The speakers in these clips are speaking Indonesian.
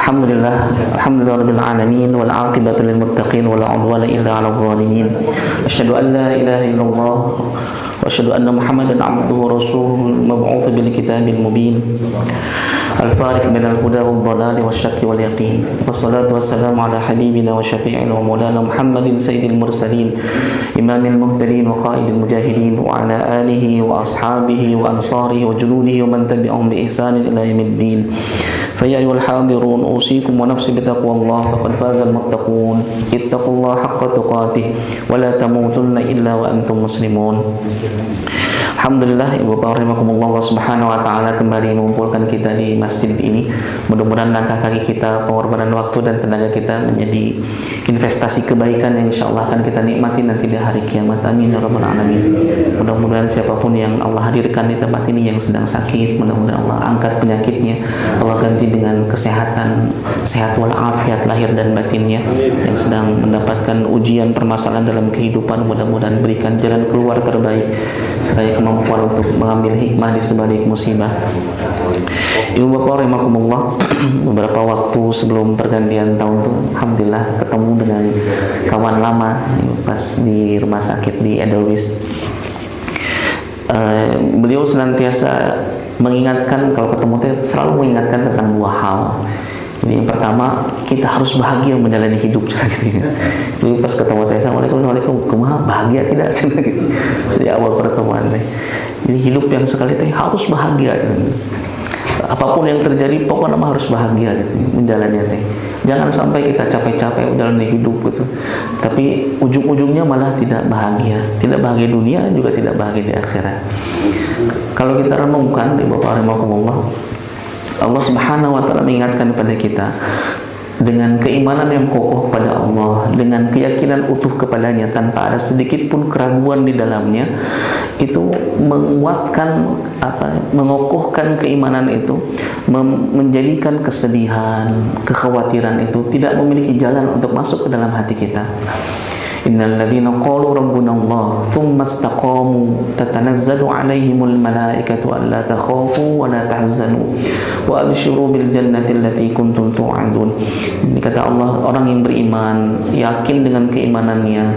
Alhamdulillah, alhamdulillahirabbil alamin wal 'aqibatu lil muttaqin wala 'udwana illa 'alal zalimin. Asyhadu an la ilaha illallah wa asyhadu anna Muhammadan 'abduhu wa rasuluhu mab'uts bil kitabil mubin. Al-fariq bainal huda wad dhalali wasyakki wal yaqin. Wassalatu wassalamu ala habibina wa syafi'ina wa maulana Muhammadin sayyidil mursalin, imamil muhtadin wa qaidil mujahidin wa ala alihi wa ashabihi wa ansarihi wa junudihi wa man tabi'ahum bi ihsanin ila yaumiddin. فيا أيها الحاضرون أوصيكم ونفسي بتقوى الله فقد فاز المتقون اتقوا الله حق تقاته ولا تموتن إلا وأنتم مسلمون. Alhamdulillah, Ibu Bapak rahimakumullah, Allah Subhanahu wa taala kembali mengumpulkan kita di masjid ini. Mudah-mudahan langkah kaki kita, pengorbanan waktu dan tenaga kita menjadi investasi kebaikan yang insyaallah akan kita nikmati nanti di hari kiamat. Amin ya rabbal alamin. Mudah-mudahan siapapun yang Allah hadirkan di tempat ini yang sedang sakit, mudah-mudahan Allah angkat penyakitnya, Allah ganti dengan kesehatan, sehat walafiat lahir dan batinnya. Yang sedang mendapatkan ujian permasalahan dalam kehidupan, mudah-mudahan berikan jalan keluar terbaik seraya kemampuan untuk mengambil hikmah di sebalik musibah. Ibu bapak rahimakumullah, beberapa waktu sebelum pergantian tahun tuh alhamdulillah ketemu dengan kawan lama pas di rumah sakit di Edelweiss. Beliau senantiasa mengingatkan, kalau ketemu teh selalu mengingatkan tentang dua hal. Jadi yang pertama, kita harus bahagia menjalani hidup. Jadi pas ketemu teh, Assalamualaikum, kumaha bahagia tidak? Jadi awal pertemuan teh. Jadi hidup yang sekali teh harus bahagia. Apapun yang terjadi, pokoknya harus bahagia gitu, menjalani teh. Jangan sampai kita capek-capek menjalani hidup gitu, tapi ujung-ujungnya malah tidak bahagia dunia, juga tidak bahagia di akhirat. Kalau kita renungkan di Bapak rahimakumullah, Allah Subhanahu wa taala mengingatkan kepada kita dengan keimanan yang kokoh pada Allah, dengan keyakinan utuh kepadanya tanpa ada sedikit pun keraguan di dalamnya, itu menguatkan mengokohkan keimanan itu, menjadikan kesedihan, kekhawatiran itu tidak memiliki jalan untuk masuk ke dalam hati kita. Innal ladzina qalu rabbuna Allah tsumma istaqamu tatanazzalu 'alaihimul malaikatu alla takhafu wa la tahzanu wa abshiru bil jannati allati kuntum tu'adun. Ini kata Allah, orang yang beriman, yakin dengan keimanannya,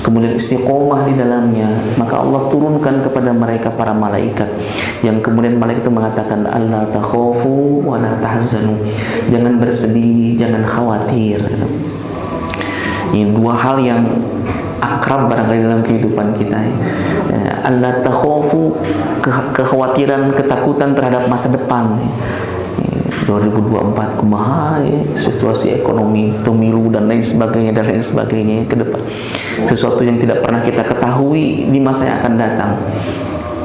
kemudian istiqomah di dalamnya, maka Allah turunkan kepada mereka para malaikat yang kemudian malaikat itu mengatakan alla takhafu wa la tahzanu. Jangan bersedih, jangan khawatir. Ini dua hal yang akrab barangkali dalam kehidupan kita. Allah takhafu, kekhawatiran, ketakutan terhadap masa depan. 2024 kumaha situasi ekonomi, pemilu dan lain sebagainya ke depan. Sesuatu yang tidak pernah kita ketahui di masa yang akan datang.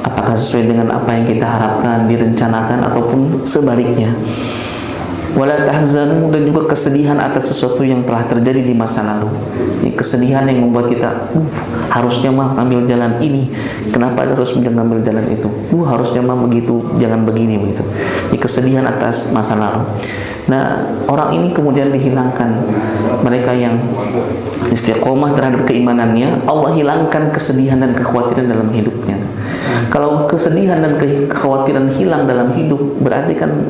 Apakah sesuai dengan apa yang kita harapkan, direncanakan ataupun sebaliknya. Wala tahzanu, dan juga kesedihan atas sesuatu yang telah terjadi di masa lalu. Ini kesedihan yang membuat kita harusnya mah ambil jalan ini, kenapa harus mengambil jalan itu? Harusnya mah begitu, jangan begini begitu. Ini kesedihan atas masa lalu. Nah, orang ini kemudian dihilangkan. Mereka yang istiqomah terhadap keimanannya, Allah hilangkan kesedihan dan kekhawatiran dalam hidupnya. Kalau kesedihan dan kekhawatiran hilang dalam hidup, berarti kan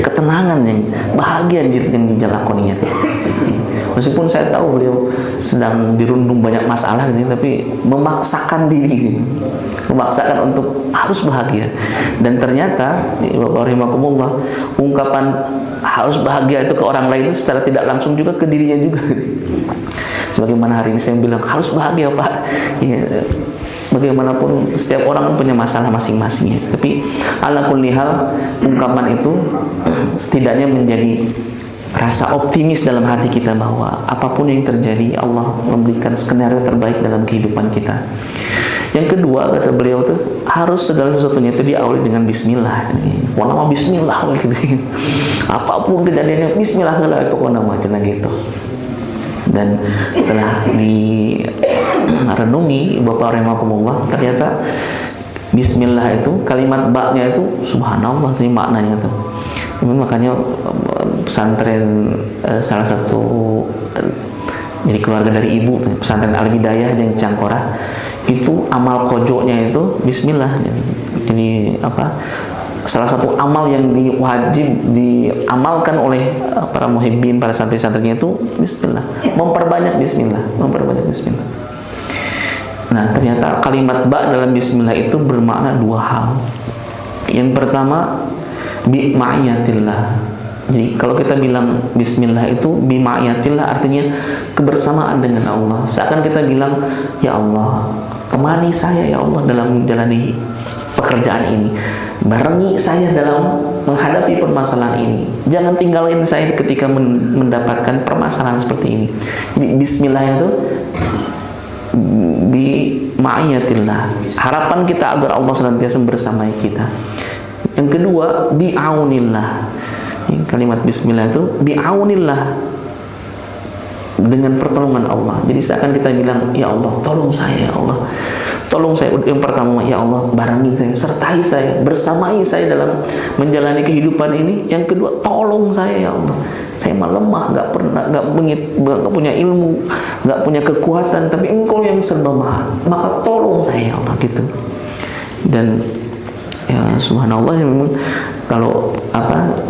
ketenangan yang bahagia yang dijalaninya. Meskipun saya tahu beliau sedang dirundung banyak masalah gitu, tapi memaksakan diri, memaksakan untuk harus bahagia. Dan ternyata Bapak rahimakumullah, ungkapan harus bahagia itu ke orang lain secara tidak langsung juga ke dirinya juga. Sebagaimana hari ini saya bilang harus bahagia Pak. Ya, bagaimanapun setiap orang punya masalah masing-masingnya, tapi ala kulli hal ungkapan itu setidaknya menjadi rasa optimis dalam hati kita bahwa apapun yang terjadi Allah memberikan skenario terbaik dalam kehidupan kita. Yang kedua, kata beliau tuh, harus segala sesuatunya itu diawali dengan bismillah. Pokoknya bismillah gitu. Apapun kejadiannya bismillah lah, pokoknya macam gitu. Dan setelah direnungi Bapak rahimakumullah, ternyata bismillah itu kalimat ba-nya itu subhanallah, ini maknanya tuh. Makanya pesantren salah satu jadi keluarga dari ibu, pesantren Al-Hidayah yang Cangkorah, itu amal kojoknya itu bismillah. Jadi salah satu amal yang wajib diamalkan oleh para muhibbin, para santri-santrinya itu bismillah, memperbanyak bismillah. Nah, ternyata kalimat ba dalam bismillah itu bermakna dua hal. Yang pertama, bi ma'iyatillah. Jadi kalau kita bilang bismillah itu bi ma'iyatillah, artinya kebersamaan dengan Allah. Seakan kita bilang, ya Allah, temani saya ya Allah dalam menjalani pekerjaan ini, barengi saya dalam menghadapi permasalahan ini, jangan tinggalin saya ketika mendapatkan permasalahan seperti ini. Jadi bismillah itu bi ma'iyatillah, harapan kita agar Allah senantiasa bersama kita. Yang kedua, bi aunillah. Kalimat bismillah itu bi aunillah, dengan pertolongan Allah. Jadi seakan kita bilang, ya Allah, tolong saya ya Allah, tolong saya. Yang pertama, ya Allah, barengi saya, sertai saya, bersamai saya dalam menjalani kehidupan ini. Yang kedua, tolong saya ya Allah, saya mah lemah, nggak punya ilmu, nggak punya kekuatan, tapi Engkau yang serba maha, maka tolong saya ya Allah, gitu. Dan ya subhanallah, ya memang kalau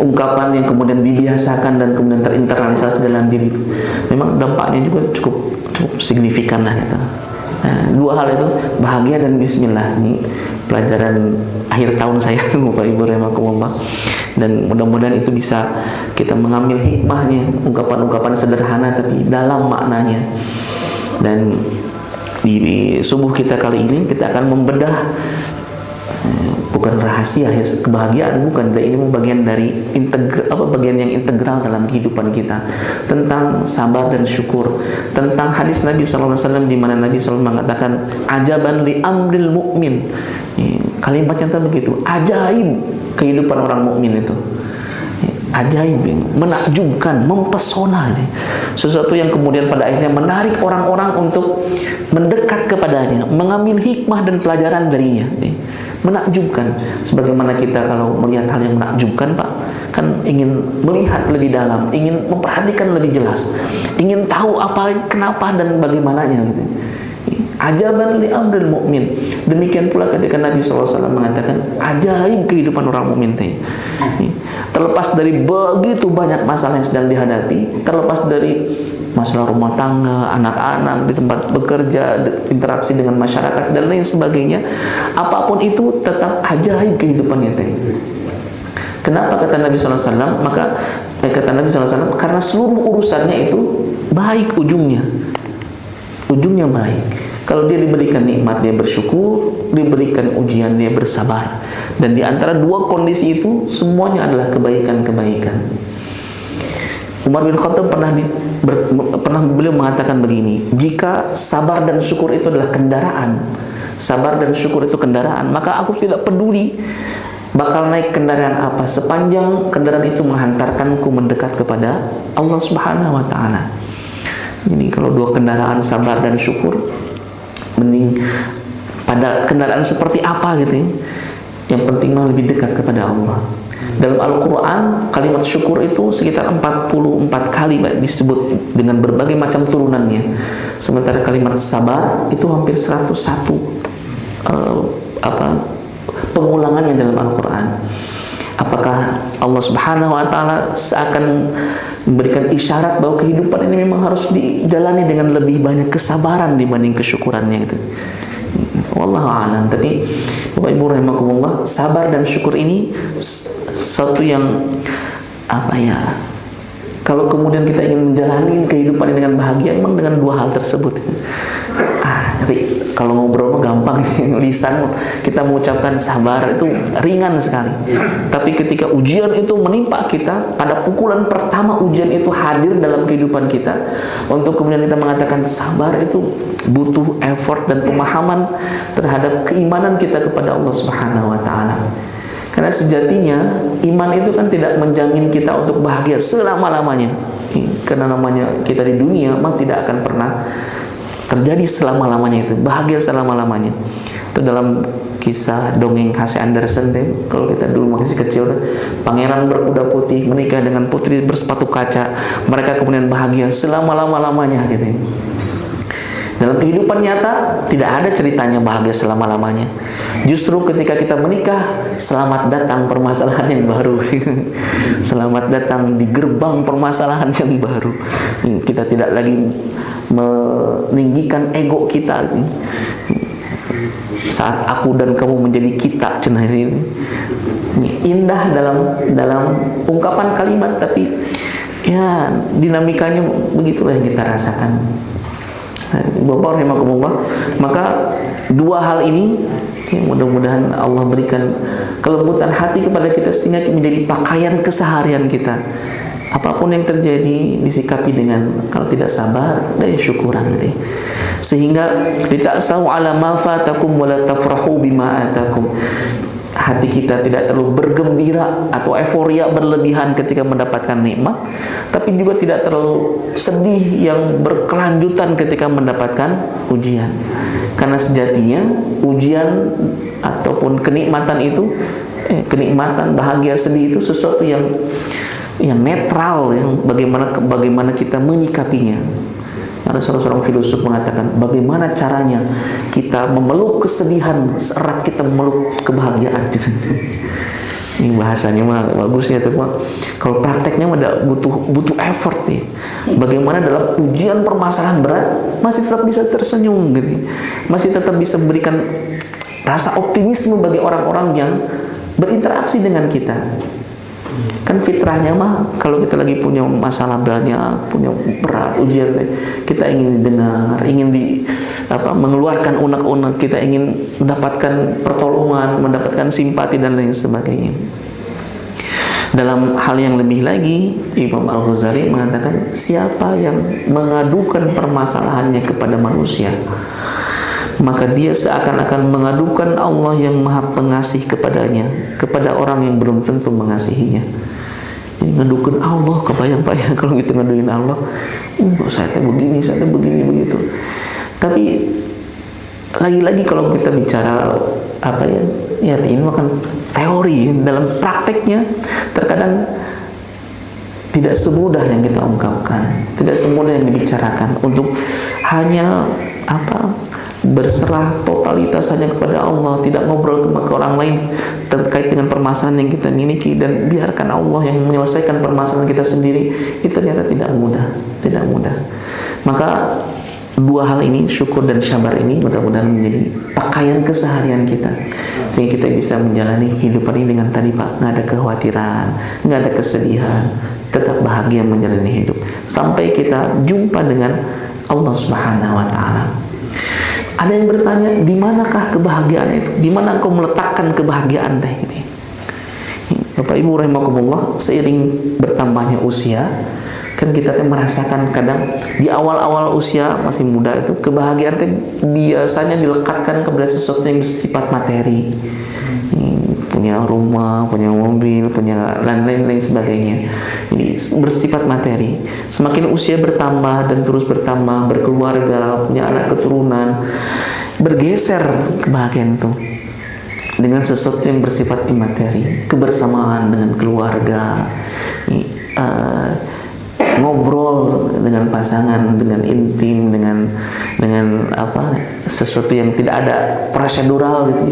ungkapan yang kemudian dibiasakan dan kemudian terinternalisasi dalam diri itu, memang dampaknya juga cukup signifikan lah gitu. Nah, dua hal itu, bahagia dan bismillah, ini pelajaran akhir tahun saya Bapak Ibu rahimakumullah. Dan mudah-mudahan itu bisa kita mengambil hikmahnya, ungkapan-ungkapan sederhana tapi dalam maknanya. Dan di subuh kita kali ini kita akan membedah, bukan rahasia ya, kebahagiaan bukan, ini bagian dari bagian yang integral dalam kehidupan kita, tentang sabar dan syukur, tentang hadis Nabi SAW di mana Nabi SAW mengatakan, ajaban li amril mu'min. Kalimatnya tentang begitu, ajaib kehidupan orang mukmin itu, ajaib, menakjubkan, mempesona, sesuatu yang kemudian pada akhirnya menarik orang-orang untuk mendekat kepadanya, mengambil hikmah dan pelajaran darinya. Menakjubkan, sebagaimana kita kalau melihat hal yang menakjubkan, Pak, kan ingin melihat lebih dalam, ingin memperhatikan lebih jelas, ingin tahu apa, kenapa dan bagaimananya gitu. Ajaban li amril mu'min. Demikian pula ketika Nabi SAW mengatakan, ajaib kehidupan orang mukmin. Terlepas dari begitu banyak masalah yang sedang dihadapi, terlepas dari masalah rumah tangga, anak-anak, di tempat bekerja, interaksi dengan masyarakat dan lain sebagainya, apapun itu tetap ajaib kehidupannya. Kenapa kata Nabi SAW? Maka kata Nabi SAW, karena seluruh urusannya itu baik ujungnya baik. Kalau dia diberikan nikmat, dia bersyukur, diberikan ujian, dia bersabar. Dan di antara dua kondisi itu semuanya adalah kebaikan-kebaikan. Umar bin Khattab pernah beliau mengatakan begini, jika sabar dan syukur itu adalah kendaraan, sabar dan syukur itu kendaraan, maka aku tidak peduli bakal naik kendaraan apa, sepanjang kendaraan itu menghantarkanku mendekat kepada Allah Subhanahu wa Ta'ala. Jadi kalau dua kendaraan, sabar dan syukur, mending pada kendaraan seperti apa gitu ya, yang penting mah lebih dekat kepada Allah. Dalam Al-Quran, kalimat syukur itu sekitar 44 kali disebut dengan berbagai macam turunannya. Sementara kalimat sabar itu hampir 101 pengulangannya dalam Al-Quran. Apakah Allah Subhanahu wa Ta'ala seakan memberikan isyarat bahwa kehidupan ini memang harus dijalani dengan lebih banyak kesabaran dibanding kesyukurannya gitu. Wallahu a'lam. Tapi Bapak Ibu rahimakumullah, sabar dan syukur ini sesuatu yang kalau kemudian kita ingin menjalani kehidupan ini dengan bahagia, memang dengan dua hal tersebut. Tapi kalau ngobrol mah gampang, lisan kita mengucapkan sabar itu ringan sekali. Tapi ketika ujian itu menimpa kita, pada pukulan pertama ujian itu hadir dalam kehidupan kita, untuk kemudian kita mengatakan sabar itu butuh effort dan pemahaman terhadap keimanan kita kepada Allah Subhanahu wa Ta'ala. Karena sejatinya iman itu kan tidak menjamin kita untuk bahagia selama-lamanya. Karena namanya kita di dunia mah tidak akan pernah terjadi selama-lamanya itu, bahagia selama-lamanya. Itu dalam kisah dongeng H.C. Andersen deh, kalau kita dulu masih kecil, pangeran berkuda putih menikah dengan putri bersepatu kaca, mereka kemudian bahagia selama-lamanya gitu. Dalam kehidupan nyata tidak ada ceritanya bahagia selama-lamanya. Justru ketika kita menikah, selamat datang permasalahan yang baru. Selamat datang di gerbang permasalahan yang baru. Kita tidak lagi meninggikan ego kita. Saat aku dan kamu menjadi kita, cenah ini indah dalam ungkapan kalimat, tapi ya dinamikanya begitulah yang kita rasakan. Bapak rahimakumullah, maka dua hal ini ya, mudah-mudahan Allah berikan kelembutan hati kepada kita sehingga menjadi pakaian keseharian kita. Apapun yang terjadi disikapi dengan, kalau tidak sabar, dan syukuran gitu. Sehingga lita'sau ala ma fatakum wa la tafrahu bima atakum. Hati kita tidak terlalu bergembira atau euforia berlebihan ketika mendapatkan nikmat, tapi juga tidak terlalu sedih yang berkelanjutan ketika mendapatkan ujian. Karena sejatinya ujian ataupun kenikmatan itu, kenikmatan, bahagia, sedih itu sesuatu yang netral, yang bagaimana kita menyikapinya. Ada seorang filosof mengatakan, bagaimana caranya kita memeluk kesedihan seerat kita memeluk kebahagiaan. Ini bahasanya mah bagusnya, tapi kalau prakteknya mah butuh effort nih. Bagaimana dalam ujian permasalahan berat masih tetap bisa tersenyum gitu. Masih tetap bisa memberikan rasa optimisme bagi orang-orang yang berinteraksi dengan kita. Kan fitrahnya mah kalau kita lagi punya masalah banyak, punya berat ujian, kita ingin didengar, ingin mengeluarkan unek-unek, kita ingin mendapatkan pertolongan, mendapatkan simpati dan lain sebagainya. Dalam hal yang lebih lagi, Imam Al-Ghazali mengatakan, siapa yang mengadukan permasalahannya kepada manusia, maka dia seakan-akan mengadukan Allah yang Maha Pengasih kepadanya, kepada orang yang belum tentu mengasihinya. Ini ngadukan Allah, kebayang-bayang kalau kita ngaduin Allah, saya begini, saya begini, begitu. Tapi lagi-lagi kalau kita bicara ini makan teori, dalam prakteknya terkadang tidak semudah yang kita ungkapkan, tidak semudah yang dibicarakan untuk hanya berserah totalitas hanya kepada Allah, tidak ngobrol ke orang lain terkait dengan permasalahan yang kita miliki, dan biarkan Allah yang menyelesaikan permasalahan kita sendiri. Itu ternyata tidak mudah. Maka dua hal ini, syukur dan sabar ini, mudah-mudahan menjadi pakaian keseharian kita, sehingga kita bisa menjalani kehidupan ini dengan tadi Pak, nggak ada kekhawatiran, nggak ada kesedihan, tetap bahagia menjalani hidup sampai kita jumpa dengan Allah Subhanahu wa Ta'ala. Ada yang bertanya, di manakah kebahagiaan itu? Di mana engkau meletakkan kebahagiaan teh ini? Bapak Ibu rahimakumullah, seiring bertambahnya usia, kan kita merasakan kadang di awal-awal usia masih muda itu kebahagiaan teh biasanya dilekatkan kepada sesuatu yang bersifat materi. Punya rumah, punya mobil, punya lain-lain sebagainya. Ini bersifat materi. Semakin usia bertambah dan terus bertambah, berkeluarga, punya anak keturunan, bergeser kebahagiaan itu dengan sesuatu yang bersifat imateri, kebersamaan dengan keluarga, ngobrol dengan pasangan, dengan intim, dengan sesuatu yang tidak ada prosedural gitu.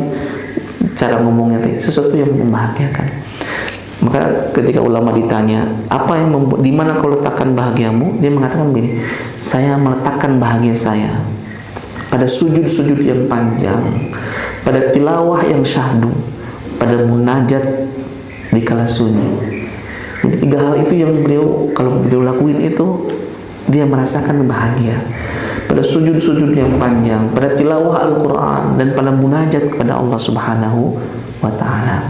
Cara ngomongnya sesuatu yang membahagiakan. Maka ketika ulama ditanya, di mana kau letakkan bahagiamu? Dia mengatakan begini, saya meletakkan bahagia saya pada sujud-sujud yang panjang, pada tilawah yang syahdu, pada munajat di kala sunyi. Jadi tiga hal itu yang kalau beliau lakuin itu, dia merasakan bahagia. Pada sujud-sujud yang panjang, pada tilawah Al-Quran, dan pada munajat kepada Allah Subhanahu wa Ta'ala.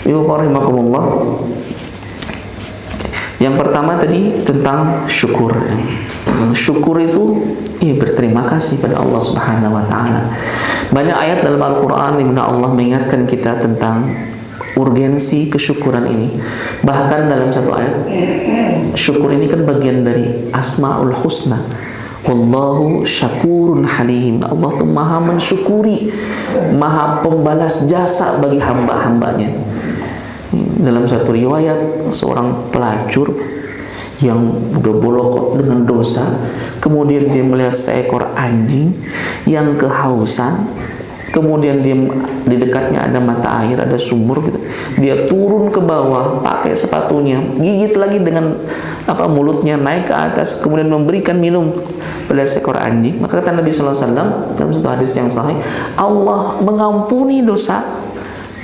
Ibu rahimakumullah, yang pertama tadi tentang syukur. Syukur itu berterima kasih pada Allah Subhanahu wa Ta'ala. Banyak ayat dalam Al-Quran di mana Allah mengingatkan kita tentang urgensi kesyukuran ini. Bahkan dalam satu ayat, syukur ini kan bagian dari Asmaul Husna. Wallahu syakurun halim. Allah itu maha mensyukuri, maha pembalas jasa bagi hamba-hambanya. Dalam satu riwayat, seorang pelacur yang udah bolok dengan dosa, kemudian dia melihat seekor anjing yang kehausan, kemudian dia di dekatnya ada mata air, ada sumur gitu. Dia turun ke bawah pakai sepatunya, gigit lagi dengan mulutnya, naik ke atas, kemudian memberikan minum pada seekor anjing. Maka kata Nabi sallallahu alaihi wasallam dalam satu hadis yang sahih, Allah mengampuni dosa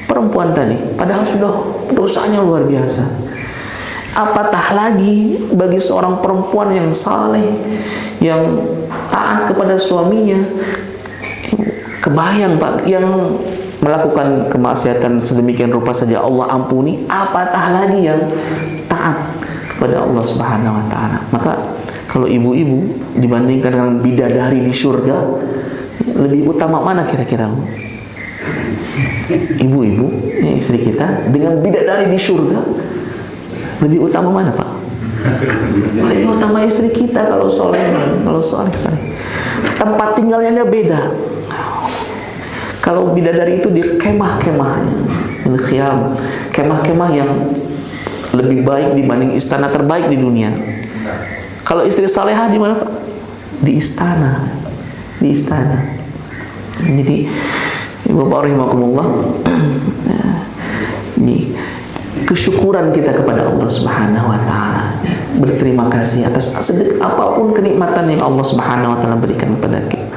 perempuan tadi, padahal sudah dosanya luar biasa. Apatah lagi bagi seorang perempuan yang saleh, yang taat kepada suaminya. Kebayang Pak, yang melakukan kemaksiatan sedemikian rupa saja Allah ampuni, apatah lagi yang taat kepada Allah Subhanahu wa taala. Maka kalau ibu-ibu dibandingkan dengan bidadari di surga, lebih utama mana kira-kira? Ibu-ibu, istri kita dengan bidadari di surga, lebih utama mana Pak? Lebih utama istri kita kalau soleh. Tempat tinggalnya beda. Kalau bidadari itu di kemah-kemahnya, kemah-kemah yang lebih baik dibanding istana terbaik di dunia. Kalau istri salehah di mana Pak? Di istana. Jadi Bapak rahimakumullah, ini kesyukuran kita kepada Allah Subhanahu wa taala. Berterima kasih atas apapun kenikmatan yang Allah Subhanahu wa taala berikan kepada kita.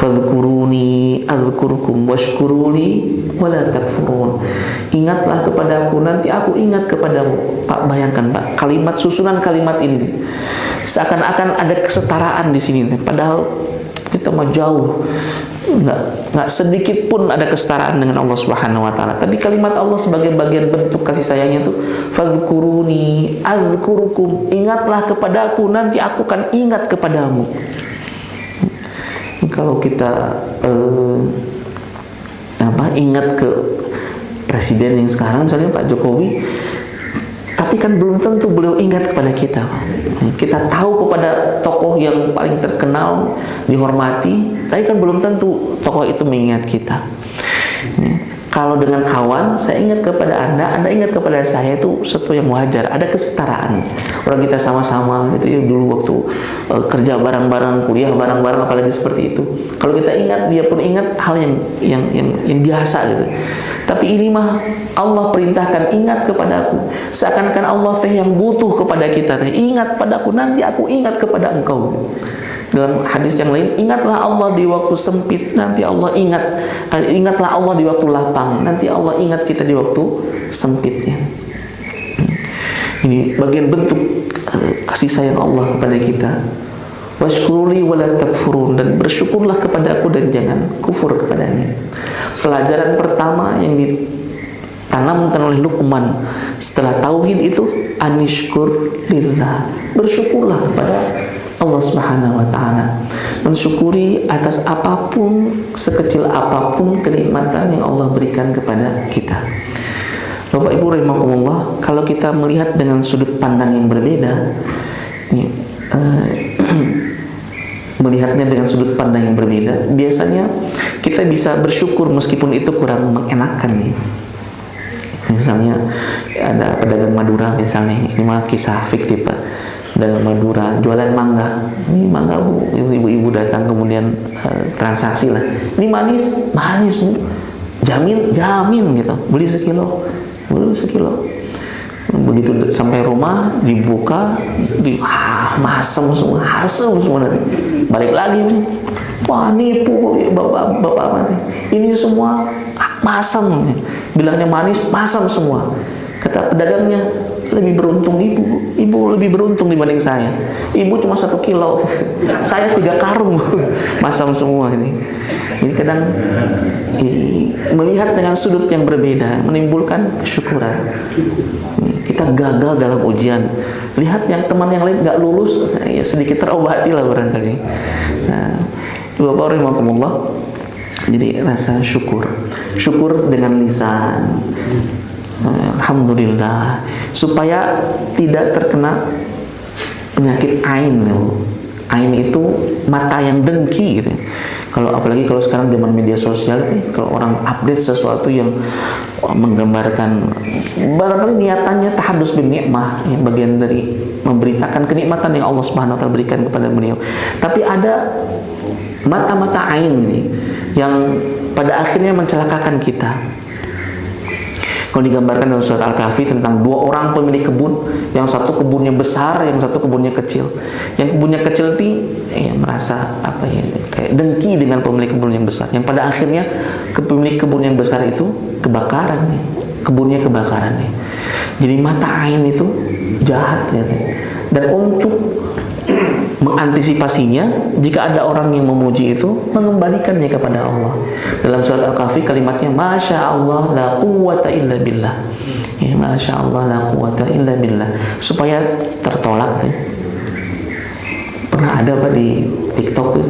Fadhkuruni adzkurkum washkuruli wala takfurun. Ingatlah kepadaku, nanti aku ingat kepadamu. Pak, bayangkan Pak, kalimat susunan kalimat ini seakan-akan ada kesetaraan di sini, padahal kita mah jauh, nggak sedikit pun ada kesetaraan dengan Allah Subhanahu wa taala. Tapi kalimat Allah sebagai bagian bentuk kasih sayangnya itu, fadhkuruni adzkurukum, ingatlah kepadaku, nanti aku akan ingat kepadamu. Kalau kita ingat ke presiden yang sekarang, misalnya Pak Jokowi, tapi kan belum tentu beliau ingat kepada kita. Kita tahu kepada tokoh yang paling terkenal, dihormati, tapi kan belum tentu tokoh itu mengingat kita. Kalau dengan kawan, saya ingat kepada Anda ingat kepada saya, itu sesuatu yang wajar, ada kesetaraan. Orang kita sama-sama gitu ya, dulu waktu kerja bareng-bareng, kuliah bareng-bareng, apalagi seperti itu. Kalau kita ingat, dia pun ingat hal yang biasa gitu. Tapi ini mah Allah perintahkan, ingat kepadaku. Seakan-akan Allah yang butuh kepada kita, ingat padaku, nanti aku ingat kepada engkau. Dalam hadis yang lain, ingatlah Allah di waktu sempit, nanti Allah ingatlah Allah di waktu lapang, nanti Allah ingat kita di waktu sempitnya. Ini bagian bentuk kasih sayang Allah kepada kita. Washkuruli wala takfurun, dan bersyukurlah kepadaku dan jangan kufur kepadanya. Pelajaran pertama yang ditanamkan oleh Luqman setelah tauhid itu, anishkur lillah, bersyukurlah kepada Allah Subhanahu wa taala. Mensyukuri atas apapun, sekecil apapun kenikmatan yang Allah berikan kepada kita. Bapak Ibu rahimakumullah, kalau kita melihat dengan sudut pandang yang berbeda, melihatnya dengan sudut pandang yang berbeda, biasanya kita bisa bersyukur meskipun itu kurang mengenakan nih. Misalnya ada pedagang Madura misalnya, ini mah kisah fiktif Pak. Dalam Madura jualan mangga, ini mangga Bu, ibu-ibu datang kemudian transaksi lah, ini manis Bu, jamin gitu, beli sekilo. Begitu sampai rumah dibuka, masam semua nanti balik lagi, wah nipu bapak mati, ini semua masam, bilangnya manis, masam semua. Kata pedagangnya, lebih beruntung ibu lebih beruntung dibanding saya. Ibu cuma 1 kilo, saya 3 karung masam semua ini. Jadi kadang melihat dengan sudut yang berbeda menimbulkan kesyukuran. Kita gagal dalam ujian, lihat yang teman yang lain nggak lulus, ya sedikit terobati lah barangkali. Nah, Bapak rahimakumullah, jadi rasa syukur dengan lisan, alhamdulillah, supaya tidak terkena penyakit ain. Ain itu mata yang dengki gitu. Kalau apalagi kalau sekarang zaman media sosial, kalau orang update sesuatu yang menggambarkan, barangkali niatannya tahadus bin nikmah, ya, bagian dari memberitakan kenikmatan yang Allah Subhanahu wa taala berikan kepada beliau. Tapi ada mata-mata ain ini yang pada akhirnya mencelakakan kita. Kalau digambarkan dalam surat Al-Kahfi tentang dua orang pemilik kebun, yang satu kebunnya besar, yang satu kebunnya kecil. Yang kebunnya kecil itu merasa kayak dengki dengan pemilik kebun yang besar. Yang pada akhirnya pemilik kebun yang besar itu kebakaran, kebunnya kebakaran. Jadi mata ain itu jahat, ya. Dan untuk mengantisipasinya, jika ada orang yang memuji itu, mengembalikannya kepada Allah. Dalam surat Al-Kahfi kalimatnya Masya Allah la quwwata illa billah, ya, Masya Allah la quwwata illa billah, supaya tertolak. Ya. Pernah ada Pak di TikTok tuh,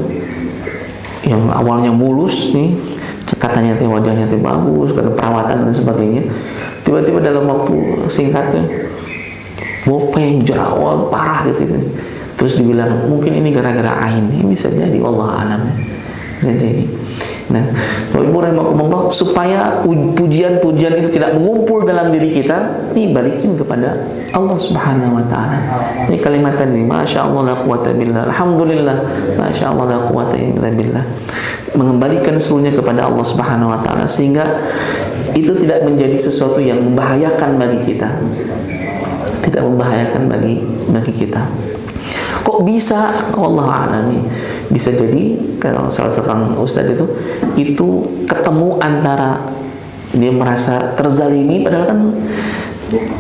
yang awalnya mulus nih, katanya wajahnya bagus, karena perawatan dan sebagainya, tiba-tiba dalam waktu singkat tuh bopeng, jerawat parah gitu. Terus dibilang mungkin ini gara-gara ain. Ini bisa jadi, wallah alam, bisa jadi. Nah, Bapak Ibu rahimakumullah, supaya pujian-pujian itu tidak mengumpul dalam diri kita, ini balikin kepada Allah Subhanahu wa taala. Ini kalimat tadi, Masya Allah la quwwata billah, alhamdulillah, Masya Allah la quwwata illa billah. Mengembalikan seluruhnya kepada Allah Subhanahu wa taala, sehingga itu tidak menjadi sesuatu yang membahayakan bagi kita. Tidak membahayakan bagi kita. Kok bisa? Allah alami. Bisa jadi kalau salah seorang ustadz itu ketemu antara dia merasa terzalimi, padahal kan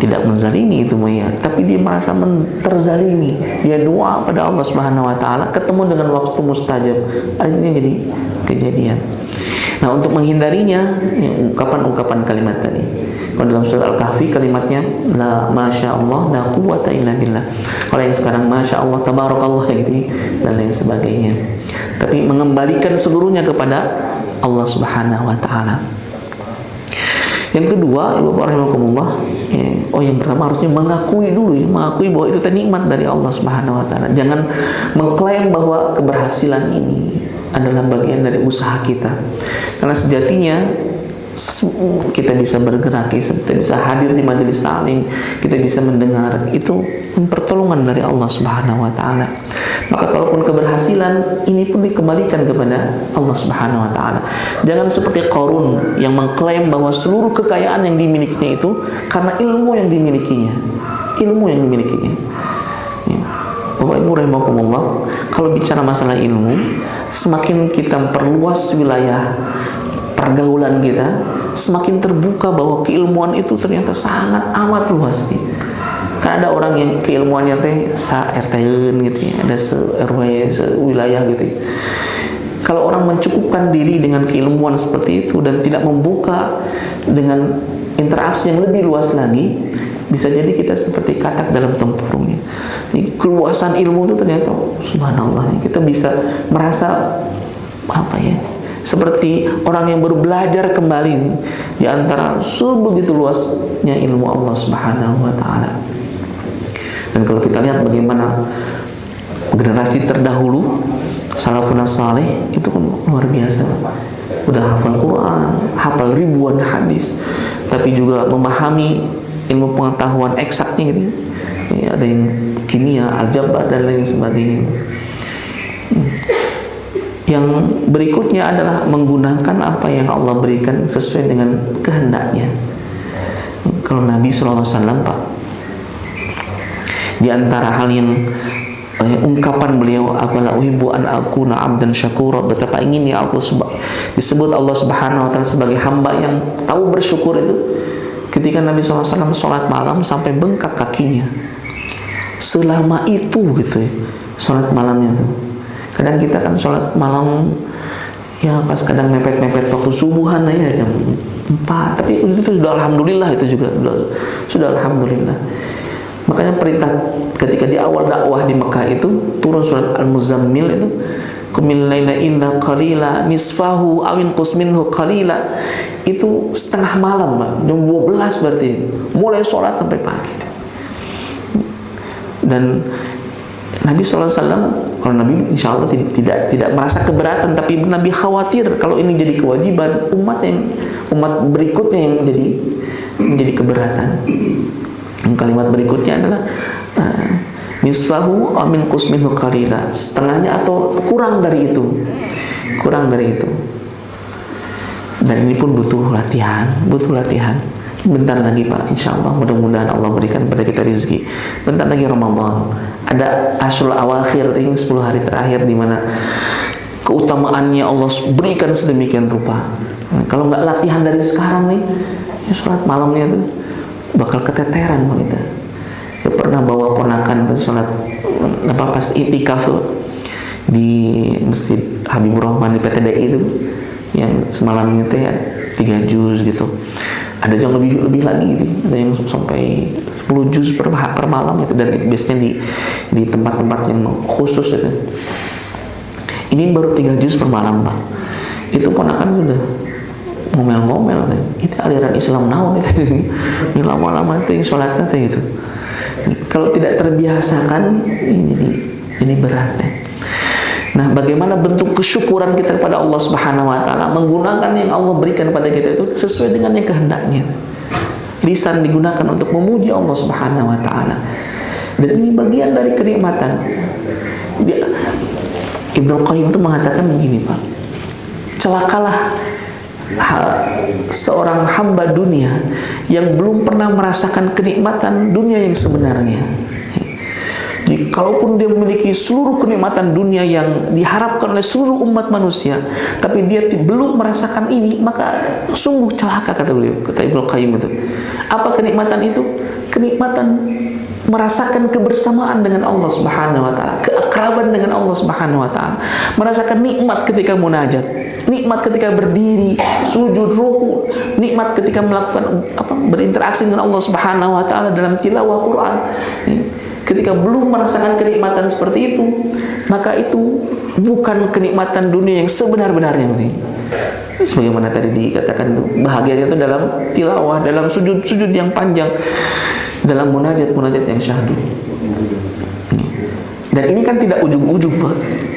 tidak menzalimi itu ya, tapi dia merasa terzalimi. Dia doa pada Allah Subhanahu wa taala, ketemu dengan waktu mustajab. Akhirnya jadi kejadian. Nah, untuk menghindarinya, ya, ungkapan kalimat tadi. Kalau dalam surat Al-Kahfi kalimatnya la Masya Allah la quwwata illa billah. Kalau yang sekarang Masya Allah tabarakallah gitu dan lain sebagainya. Tapi mengembalikan seluruhnya kepada Allah Subhanahu wa taala. Yang kedua, Ibu Bapak rahimakumullah, yang pertama harusnya mengakui dulu, mengakui bahwa itu nikmat dari Allah Subhanahu wa taala. Jangan mengklaim bahwa keberhasilan ini adalah bagian dari usaha kita. Karena sejatinya kita bisa bergerak, kita bisa hadir di majelis taklim, kita bisa mendengar, itu pertolongan dari Allah Subhanahu wa taala. Maka kalaupun keberhasilan ini pun dikembalikan kepada Allah Subhanahu wa taala. Jangan seperti Qarun yang mengklaim bahwa seluruh kekayaan yang dimilikinya itu karena ilmu yang dimilikinya. Ilmu yang dimilikinya. Bapak Ibu rahimakumullah, kalau bicara masalah ilmu, semakin kita perluas wilayah pergaulan kita, semakin terbuka bahwa keilmuan itu ternyata sangat amat luas nih. Kan ada orang yang keilmuannya RT-an gitu ya, ada RW wilayah gitu ya. Kalau orang mencukupkan diri dengan keilmuan seperti itu dan tidak membuka dengan interaksi yang lebih luas lagi, bisa jadi kita seperti katak dalam tempurungnya. Jadi, keluasan ilmu itu ternyata subhanallah, kita bisa merasa seperti orang yang baru belajar kembali di antara sebegitu luasnya ilmu Allah Subhanahu wa taala. Dan kalau kita lihat bagaimana generasi terdahulu salafun saleh itu kan luar biasa. Udah hafal Quran, hafal ribuan hadis, tapi juga memahami ilmu pengetahuan eksaknya gitu. Ya, ada yang kimia, aljabar dan lain sebagainya. Yang berikutnya adalah menggunakan apa yang Allah berikan sesuai dengan kehendaknya. Kalau Nabi SAW, Pak, di antara hal yang ungkapan beliau, apalah uhibbu an akuna abdan syakura, betapa inginnya aku disebut Allah Subhanahu wa taala sebagai hamba yang tahu bersyukur, itu ketika Nabi SAW sholat malam sampai bengkak kakinya. Selama itu gitu ya, sholat malamnya tuh. Kadang kita kan sholat malam ya pas kadang mepet-mepet waktu subuhan aja jam 4, tapi itu sudah alhamdulillah, itu juga sudah alhamdulillah. Makanya perintah ketika di awal dakwah di Mekah itu turun surat Al-Muzammil itu, qumil laila illa qalila nisfahu aw inqus minhu qalila, itu setengah malam, Pak, jam 12 berarti mulai sholat sampai pagi. Dan Nabi SAW, kalau Nabi insya Allah tidak merasa keberatan, tapi Nabi khawatir kalau ini jadi kewajiban, umat berikutnya yang menjadi keberatan. Kalimat berikutnya adalah mislahu amin kusminhu qalila, setengahnya atau kurang dari itu. Dan ini pun butuh latihan. Bentar lagi Pak, insya Allah mudah-mudahan Allah berikan pada kita rezeki. Bentar lagi Ramadan, ada Ashrul Awakhir, 10 hari terakhir, di mana keutamaannya Allah berikan sedemikian rupa. Nah, kalau nggak latihan dari sekarang nih, ya sholat malamnya tuh bakal keteteran Pak kita. Saya pernah bawa ponakan tuh sholat pas itikaf tuh di Masjid Habibur Rahman di PTDI itu, yang semalamnya teh 3 juz gitu. Ada yang lebih lagi gitu. Ada yang sampai 10 juz per malam itu, dan biasanya di tempat-tempat yang khusus itu. Ini baru 3 juz per malam Pak. Itu ponakan sudah ngomel-ngomel kan. Itu aliran Islam naon itu. Ini lama-lama itu yang sholatnya itu. Kalau tidak terbiasakan ini berat ya. Nah, bagaimana bentuk kesyukuran kita kepada Allah Subhanahu wa taala, menggunakan yang Allah berikan pada kita itu sesuai dengan yang kehendaknya. Lisan digunakan untuk memuji Allah Subhanahu wa taala. Dan ini bagian dari kenikmatan. Ibnu Qayyim itu mengatakan begini, Pak. Celakalah seorang hamba dunia yang belum pernah merasakan kenikmatan dunia yang sebenarnya. Jadi, kalaupun dia memiliki seluruh kenikmatan dunia yang diharapkan oleh seluruh umat manusia, tapi dia belum merasakan ini, maka sungguh celaka, kata Ibnu Qayyim itu. Apa kenikmatan itu? Kenikmatan merasakan kebersamaan dengan Allah Subhanahu wa taala, keakraban dengan Allah Subhanahu wa taala, merasakan nikmat ketika munajat, nikmat ketika berdiri, sujud, ruku, nikmat ketika melakukan berinteraksi dengan Allah Subhanahu wa taala dalam tilawah Quran. Ketika belum merasakan kenikmatan seperti itu, maka itu bukan kenikmatan dunia yang sebenar-benarnya. Sebagaimana tadi dikatakan itu, bahagianya itu dalam tilawah, dalam sujud-sujud yang panjang, dalam munajat-munajat yang syahdu. Dan ini kan tidak ujug-ujug, Pak.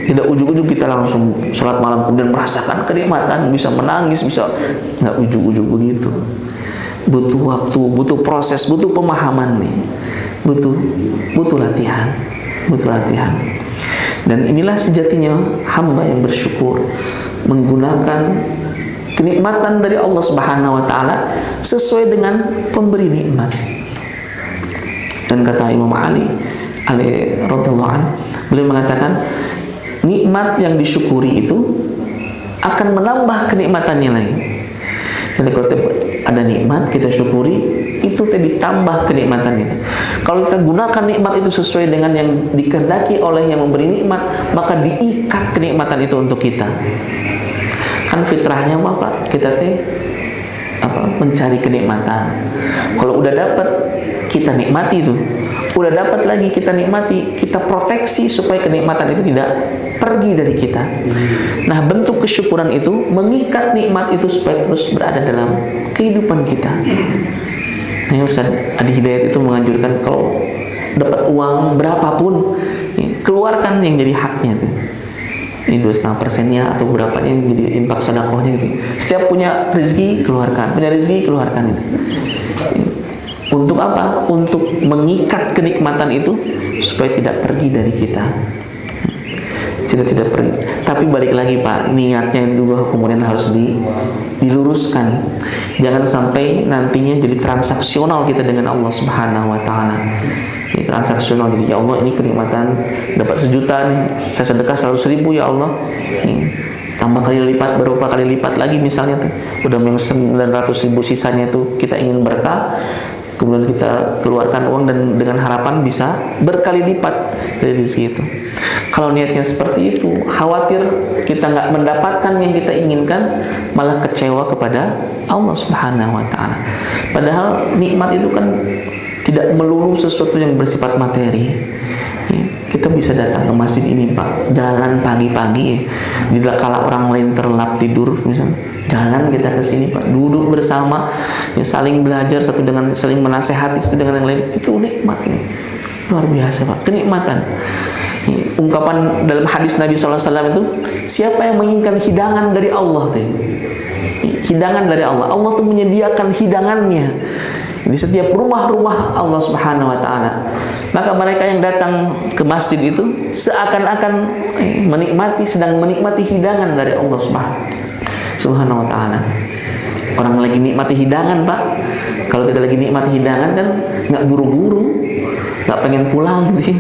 Tidak ujug-ujug kita langsung sholat malam kemudian merasakan kenikmatan, bisa menangis, bisa, nggak ujug-ujug begitu. Butuh waktu, butuh proses, butuh pemahaman nih. Butuh latihan. Dan inilah sejatinya hamba yang bersyukur, menggunakan kenikmatan dari Allah Subhanahu wa taala sesuai dengan pemberi nikmat. Dan kata Imam Ali radhiyallahu anhu, beliau mengatakan nikmat yang disyukuri itu akan menambah kenikmatannya lain. Jadi kalau ada nikmat kita syukuri, itu ditambah kenikmatan itu. Kalau kita gunakan nikmat itu sesuai dengan yang dikehendaki oleh yang memberi nikmat, maka diikat kenikmatan itu untuk kita. Kan fitrahnya apa? Kita mencari kenikmatan. Kalau udah dapat, kita nikmati itu. Udah dapat lagi, kita nikmati, kita proteksi supaya kenikmatan itu tidak pergi dari kita. Nah, bentuk kesyukuran itu mengikat nikmat itu supaya terus berada dalam kehidupan kita. Nah, Ustaz Adi Hidayat itu menganjurkan kalau dapat uang berapapun, keluarkan yang jadi haknya tuh. Ini 2,5%-nya atau berapanya yang jadi infak sedekahnya gitu. Setiap punya rezeki keluarkan, keluarkan itu. Untuk apa? Untuk mengikat kenikmatan itu supaya tidak pergi dari kita. Tidak pergi. Tapi balik lagi Pak, niatnya juga kemudian harus diluruskan. Jangan sampai nantinya jadi transaksional kita dengan Allah Subhanahu wa taala. Ini transaksional, jadi ya Allah ini kenikmatan dapat 1 juta nih, saya sedekah 100.000 ya Allah. Nih, tambah kali lipat, beberapa kali lipat lagi misalnya tuh. Udah yang 900.000 sisanya tuh kita ingin berkah. Kemudian kita keluarkan uang dan dengan harapan bisa berkali lipat dari rezeki itu. Kalau niatnya seperti itu, khawatir kita nggak mendapatkan yang kita inginkan, malah kecewa kepada Allah Subhanahu wa taala. Padahal nikmat itu kan tidak melulu sesuatu yang bersifat materi. Kita bisa datang ke masjid ini Pak, jalan pagi-pagi, di kala orang lain terlelap tidur misalnya, jalan kita ke sini Pak, duduk bersama, saling belajar satu dengan saling menasehati satu dengan yang lain, itu nikmat ini. Luar biasa Pak, kenikmatan. Ungkapan dalam hadis Nabi SAW itu, siapa yang menginginkan hidangan dari Allah tuh, hidangan dari Allah, Allah tuh menyediakan hidangannya di setiap rumah-rumah Allah Subhanahu wa taala. Maka mereka yang datang ke masjid itu seakan-akan sedang menikmati hidangan dari Allah Subhanahu wa taala. Orang lagi nikmati hidangan, Pak. Kalau kita lagi nikmati hidangan kan nggak buru-buru, nggak pengen pulang gitu.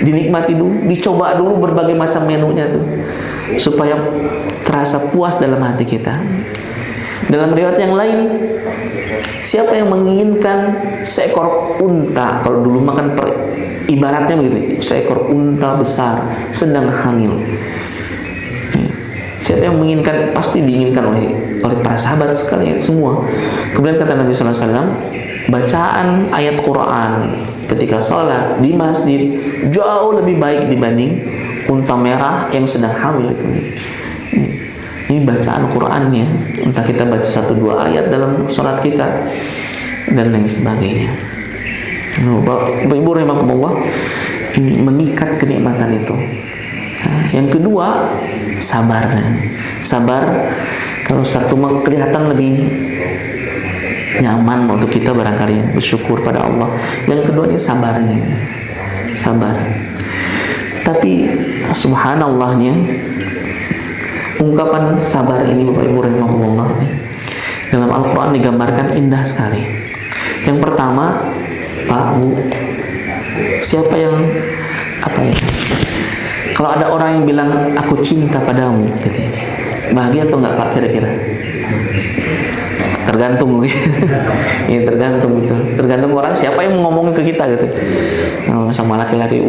Dinikmati dulu, dicoba dulu berbagai macam menunya tuh, supaya terasa puas dalam hati kita. Dalam riwayat yang lain, siapa yang menginginkan seekor unta, kalau dulu makan ibaratnya begitu, seekor unta besar sedang hamil. Siapa yang menginginkan, pasti diinginkan oleh para sahabat sekalian semua. Kemudian kata Nabi SAW, bacaan ayat Quran ketika sholat di masjid jauh lebih baik dibanding unta merah yang sedang hamil itu. Ini bacaan Qurannya, entah kita baca 1-2 ayat dalam sholat kita dan lain sebagainya. Bapak Ibu rahimakumullah, ini mengikat kenikmatan itu. Yang kedua, sabar. Sabar, kalau satu kelihatan lebih nyaman untuk kita barangkali bersyukur pada Allah. Yang kedua ini sabarnya, sabar. Tapi subhanallahnya, ungkapan sabar ini Bapak Ibu rahimahullah dalam Al-Quran digambarkan indah sekali. Yang pertama, Pak Bu, siapa yang kalau ada orang yang bilang aku cinta padamu, gitu, bahagia atau enggak Pak kira-kira? Tergantung mungkin. Ini tergantung betul. Tergantung orang siapa yang ngomongin ke kita gitu. Sama laki-laki,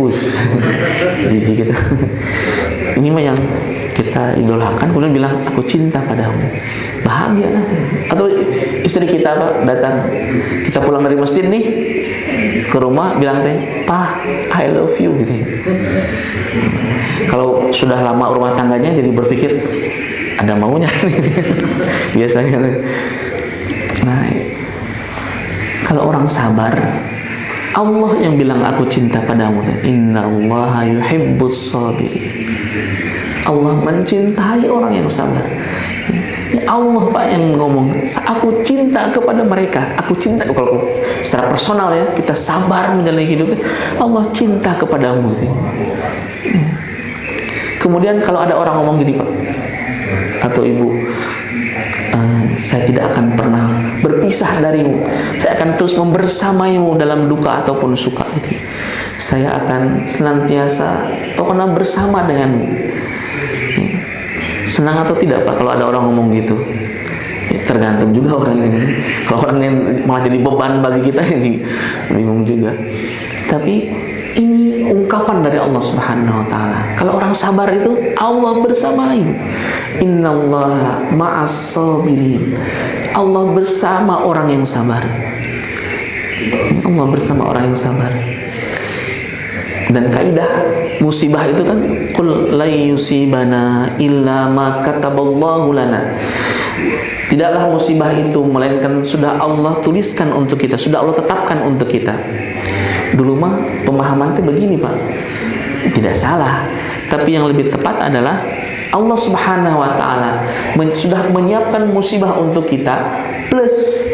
jijik kita. Ini mah yang kita idolakan, kemudian bilang aku cinta padamu, bahagia lah. Atau istri kita Pak datang, kita pulang dari masjid nih ke rumah, bilang teh, "Pak, I love you," gitu. Kalau sudah lama rumah tangganya jadi berpikir ada maunya biasanya. Nah, kalau orang sabar, Allah yang bilang aku cinta padamu. Innallaha yuhibbus sabirin. Allah mencintai orang yang sabar. Allah Pak yang ngomong, aku cinta kepada mereka. Aku cinta, kalau secara personal ya, kita sabar menjalani hidup, Allah cinta kepadamu gitu. Kemudian kalau ada orang ngomong gini Pak atau Ibu, saya tidak akan pernah berpisah darimu, saya akan terus membersamaimu dalam duka ataupun suka gitu. Saya akan senantiasa pokoknya bersama denganmu. Senang atau tidak Pak kalau ada orang ngomong gitu? Ya, tergantung juga orangnya. Kalau orang yang malah jadi beban bagi kita, jadi bingung juga. Tapi ini ungkapan dari Allah Subhanahu wa taala. Kalau orang sabar itu Allah bersamai. Innallaha ma'as sabirin. Allah bersama orang yang sabar. Allah bersama orang yang sabar. Dan kaidah musibah itu kan, qul la yusibana illa ma kataballahu lana. Tidaklah musibah itu melainkan sudah Allah tuliskan untuk kita, sudah Allah tetapkan untuk kita. Dulu mah pemahaman itu begini Pak, tidak salah, tapi yang lebih tepat adalah Allah Subhanahu wa taala sudah menyiapkan musibah untuk kita, plus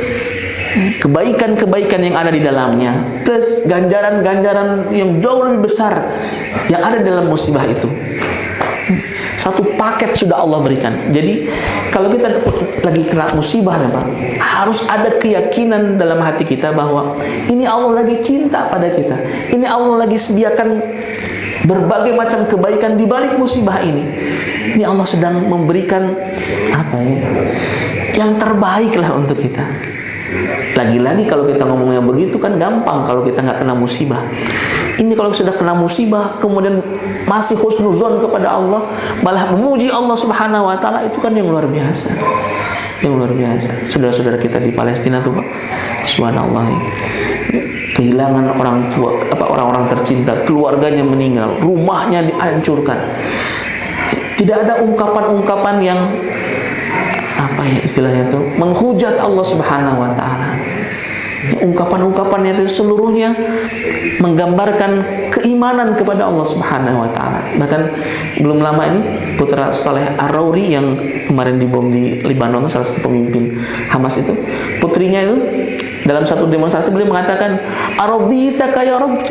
kebaikan-kebaikan yang ada di dalamnya, plus ganjaran-ganjaran yang jauh lebih besar yang ada dalam musibah itu. Satu paket sudah Allah berikan. Jadi kalau kita lagi kena musibah ya Pak, harus ada keyakinan dalam hati kita bahwa ini Allah lagi cinta pada kita. Ini Allah lagi sediakan berbagai macam kebaikan di balik musibah ini. Ini Allah sedang memberikan yang terbaik lah untuk kita. Lagi-lagi kalau kita ngomongnya begitu kan gampang kalau kita nggak kena musibah. Ini kalau sudah kena musibah kemudian masih husnuzon kepada Allah, malah memuji Allah Subhanahu wa taala, itu kan yang luar biasa. Yang luar biasa. Saudara-saudara kita di Palestina tuh Pak, subhanallah, kehilangan orang tua, orang-orang tercinta, keluarganya meninggal, rumahnya dihancurkan. Tidak ada ungkapan-ungkapan yang istilahnya itu menghujat Allah Subhanahu wa taala. Ungkapan-ungkapannya itu seluruhnya menggambarkan keimanan kepada Allah Subhanahu wa taala. Bahkan belum lama ini putra Saleh Ar-Rauri yang kemarin dibom di Lebanon, salah satu pemimpin Hamas itu, putrinya itu dalam satu demonstrasi beliau mengatakan, "Aradhitaka ya Rabb?"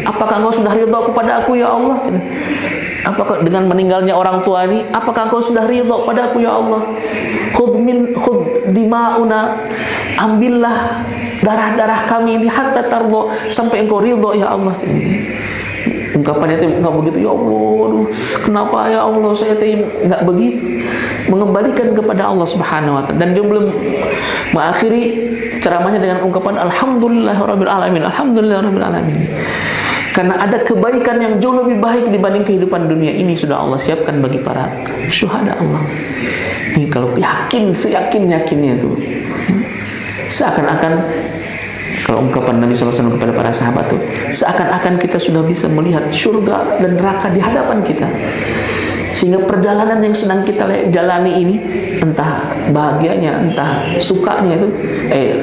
Apakah engkau sudah ridha kepada aku ya Allah? Apakah dengan meninggalnya orang tua ini, apakah engkau sudah ridha kepada aku ya Allah? Khudh dima'una, ambillah darah-darah kami ini hatta tardo, sampai engkau ridha ya Allah. Ungkapannya itu nggak begitu, ya Allah, aduh, kenapa ya Allah saya nggak begitu, mengembalikan kepada Allah Subhanahu wa taala. Dan dia belum mengakhiri ceramahnya dengan ungkapan alhamdulillahirabbil alamin, alhamdulillahirabbil alamin. Karena ada kebaikan yang jauh lebih baik dibanding kehidupan dunia ini sudah Allah siapkan bagi para syuhada Allah. Ini kalau yakin, seyakin-yakinnya itu, seakan-akan kalau ungkapan Nabi SAW kepada para sahabat itu, seakan-akan kita sudah bisa melihat surga dan neraka di hadapan kita. Sehingga perjalanan yang sedang kita jalani ini, entah bahagianya, entah sukanya itu,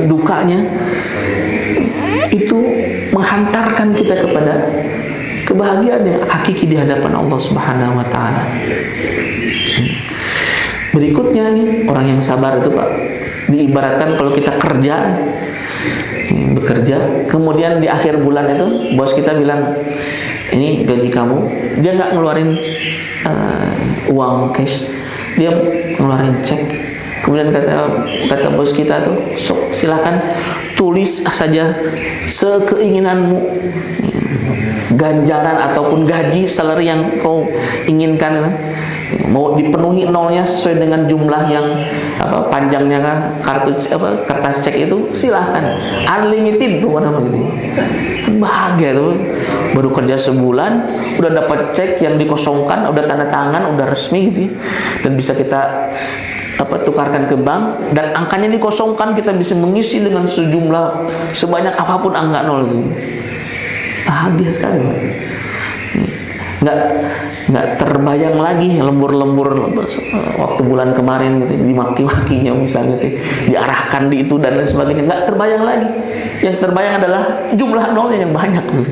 dukanya, itu menghantarkan kita kepada kebahagiaan yang hakiki di hadapan Allah Subhanahu wa taala. Berikutnya nih, orang yang sabar itu Pak, diibaratkan kalau kita bekerja, kemudian di akhir bulan itu bos kita bilang, ini gaji kamu, dia nggak ngeluarin uang cash, dia ngeluarin cek. Kemudian kata bos kita tuh, sok silakan tulis saja sekeinginanmu, ganjaran ataupun gaji salary yang kau inginkan, mau dipenuhi nolnya sesuai dengan jumlah yang panjangnya kertas cek itu, silahkan, unlimited tuh mana begitu. Bahagia tuh, baru kerja sebulan udah dapat cek yang dikosongkan, udah tanda tangan, udah resmi gitu, dan bisa kita tukarkan ke bank, dan angkanya dikosongkan, kita bisa mengisi dengan sejumlah sebanyak apapun angka nol itu. Bahagia sekali, Pak. Nggak terbayang lagi lembur-lembur waktu bulan kemarin gitu, dimaki-makinya misalnya gitu, diarahkan di itu dan lain sebagainya, nggak terbayang lagi. Yang terbayang adalah jumlah nolnya yang banyak gitu.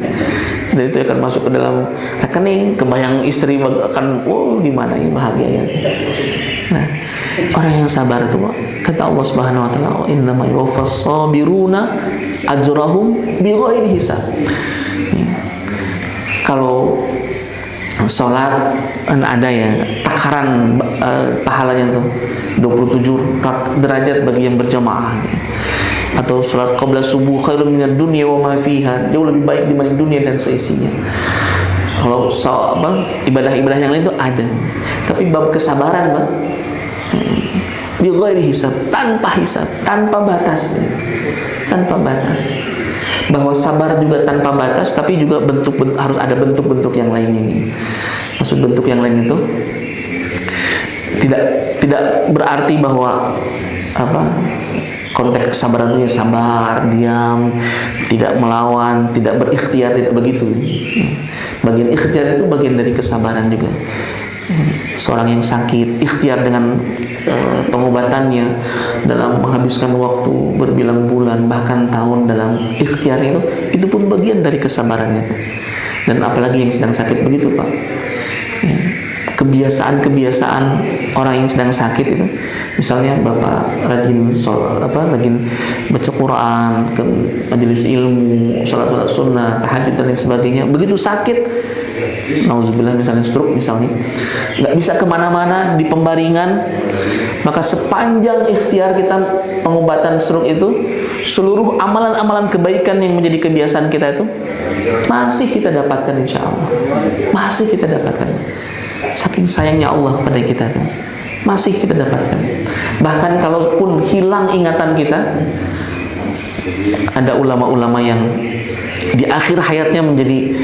Dan itu akan masuk ke dalam rekening, kebayang istri akan, gimana ini bahagianya. Nah, orang yang sabar itu, kata Allah Subhanahu wa taala, "Innama yuwaffas sabiruna ajrahum bighairi hisab." Kalau sholat ada ya takaran pahalanya tuh 27 derajat bagi yang berjamaah. Atau sholat qabla subuh khairun minad dunya wa ma fiha, jauh lebih baik dibanding dunia dan seisinya. Kalau ibadah-ibadah yang lain itu ada, tapi bab kesabaran, Bang, bighairi hisab, tanpa hisab, tanpa batas. Bahwa sabar juga tanpa batas, tapi juga harus ada bentuk-bentuk yang lain ini. Maksud bentuk yang lain itu tidak berarti bahwa konteks kesabaran itu sabar, diam, tidak melawan, tidak berikhtiar, tidak begitu. Bagian ikhtiar itu bagian dari kesabaran juga. Seorang yang sakit, ikhtiar dengan pengobatannya, dalam menghabiskan waktu berbilang bulan bahkan tahun dalam ikhtiar itu pun bagian dari kesabarannya. Dan apalagi yang sedang sakit begitu, Pak. Kebiasaan orang yang sedang sakit itu, misalnya Bapak rajin baca Quran, ke majelis ilmu, salat sunnah, tahajud dan lain sebagainya. Begitu sakit, nauzubillah misalnya stroke misalnya, nggak bisa kemana-mana di pembaringan, maka sepanjang ikhtiar kita pengobatan stroke itu, seluruh amalan-amalan kebaikan yang menjadi kebiasaan kita itu masih kita dapatkan, insya Allah masih kita dapatkan. Saking sayangnya Allah pada kita itu masih kita dapatkan. Bahkan kalaupun hilang ingatan kita, ada ulama-ulama yang di akhir hayatnya menjadi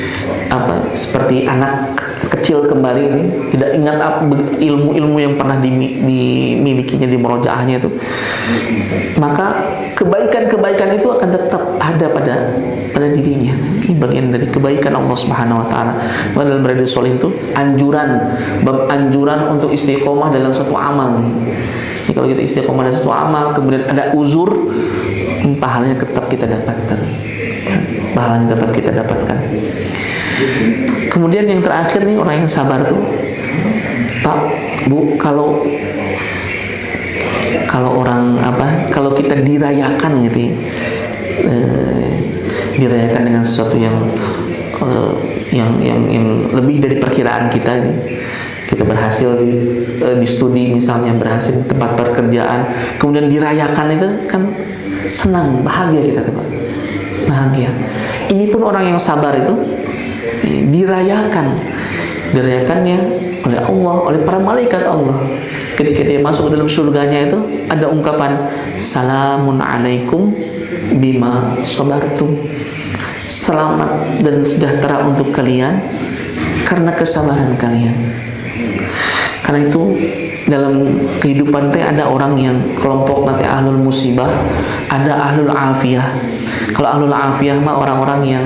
seperti anak kecil kembali ini, tidak ingat ilmu-ilmu yang pernah dimilikinya di murojaahnya itu, maka kebaikan-kebaikan itu akan tetap ada pada dirinya. Ini bagian dari kebaikan Allah Subhanahu wa taala. Dalam Riyadhus Shalihin itu bab anjuran untuk istiqomah dalam satu amal. Jadi kalau kita istiqomah dalam satu amal, kemudian ada uzur, pahalanya tetap kita dapatkan. Pahalanya tetap kita dapatkan. Kemudian yang terakhir nih, orang yang sabar tuh, Pak, Bu, kalau orang kalau kita dirayakan gitu ya, dirayakan dengan sesuatu yang lebih dari perkiraan kita nih. Kita berhasil di studi misalnya, berhasil di tempat pekerjaan, kemudian dirayakan, itu kan senang, bahagia kita tuh, Pak. Bahagia. Ini pun orang yang sabar itu dirayakannya oleh Allah, oleh para malaikat Allah. Ketika dia masuk dalam surganya itu ada ungkapan salamun alaikum bima sabartum. Selamat dan sejahtera untuk kalian karena kesabaran kalian. Karena itu dalam kehidupan teh ada orang yang kelompok nanti ahlul musibah, ada ahlul afiyah. Kalau ahlul afiyah mah orang-orang yang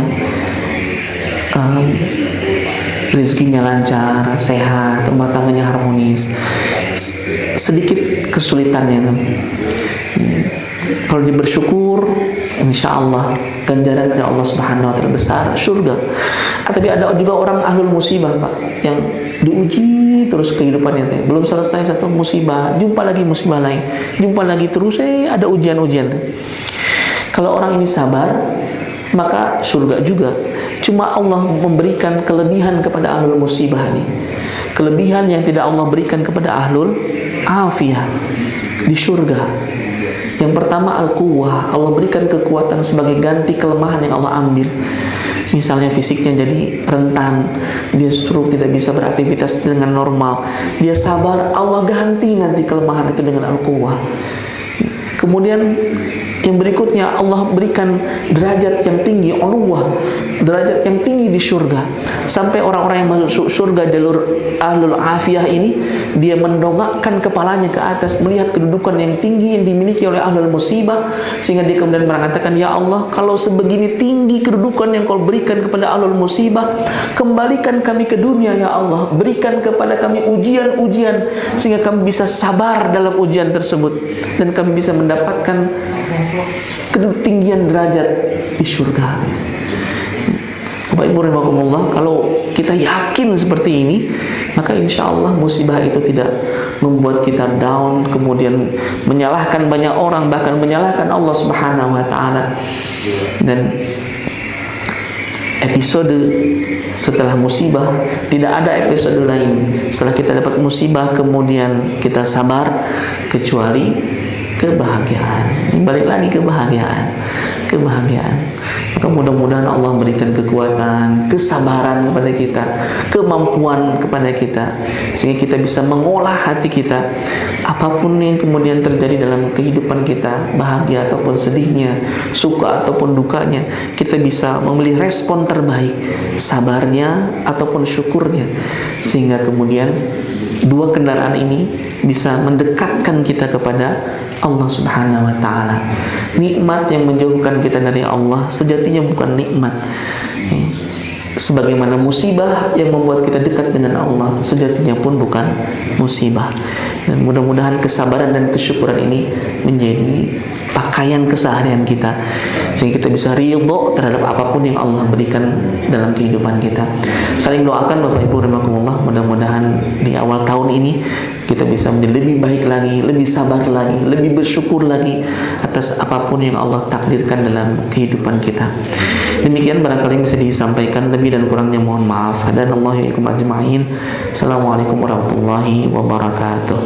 rezekinya lancar, sehat, rumah tangganya harmonis, sedikit kesulitannya tuh. Kalau dia bersyukur, insya Allah ganjaran dari Allah Subhanahu Wa Taala besar, surga. Tapi ada juga orang ahlul musibah, Pak, yang diuji terus kehidupannya teh, belum selesai satu musibah, jumpa lagi musibah lain, jumpa lagi terus, ada ujian-ujian tuh. Kalau orang ini sabar, maka surga juga. Cuma Allah memberikan kelebihan kepada ahlul musibah ini, kelebihan yang tidak Allah berikan kepada ahlul afiyah di surga. Yang pertama al-quwwah, Allah berikan kekuatan sebagai ganti kelemahan yang Allah ambil. Misalnya fisiknya jadi rentan, dia stroke, tidak bisa beraktivitas dengan normal, dia sabar, Allah ganti nanti kelemahan itu dengan al-quwwah. Kemudian yang berikutnya, Allah berikan derajat yang tinggi, uluwah, derajat yang tinggi di surga. Sampai orang-orang yang masuk surga jalur ahlul afiyah ini, dia mendongakkan kepalanya ke atas melihat kedudukan yang tinggi yang dimiliki oleh ahlul musibah, sehingga dia kemudian mengatakan, ya Allah, kalau sebegini tinggi kedudukan yang Kau berikan kepada ahlul musibah, kembalikan kami ke dunia ya Allah, berikan kepada kami ujian-ujian sehingga kami bisa sabar dalam ujian tersebut dan kami bisa mendapatkan ketinggian derajat di surga. Bapak Ibu rahimakumullah, kalau kita yakin seperti ini, maka insya Allah musibah itu tidak membuat kita down, kemudian menyalahkan banyak orang, bahkan menyalahkan Allah Subhanahu Wa Taala. Dan episode setelah musibah, tidak ada episode lain setelah kita dapat musibah kemudian kita sabar kecuali kebahagiaan. Balik lagi kebahagiaan. Maka mudah-mudahan Allah memberikan kekuatan, kesabaran kepada kita, kemampuan kepada kita, sehingga kita bisa mengolah hati kita. Apapun yang kemudian terjadi dalam kehidupan kita, bahagia ataupun sedihnya, suka ataupun dukanya, kita bisa memilih respon terbaik, sabarnya ataupun syukurnya, sehingga kemudian dua kendaraan ini bisa mendekatkan kita kepada Allah Subhanahu Wa Taala. Nikmat yang menjauhkan kita dari Allah sejatinya bukan nikmat. Sebagaimana musibah yang membuat kita dekat dengan Allah sejatinya pun bukan musibah. Dan mudah-mudahan kesabaran dan kesyukuran ini menjadi pakaian keseharian kita, sehingga kita bisa ridho terhadap apapun yang Allah berikan dalam kehidupan kita. Saling doakan Bapak Ibu rahimakumullah, mudah-mudahan di awal tahun ini kita bisa menjadi lebih baik lagi, lebih sabar lagi, lebih bersyukur lagi atas apapun yang Allah takdirkan dalam kehidupan kita. Demikian barangkali bisa disampaikan, lebih dan kurangnya mohon maaf. Dan Allah yaikum ajma'in. Assalamualaikum warahmatullahi wabarakatuh.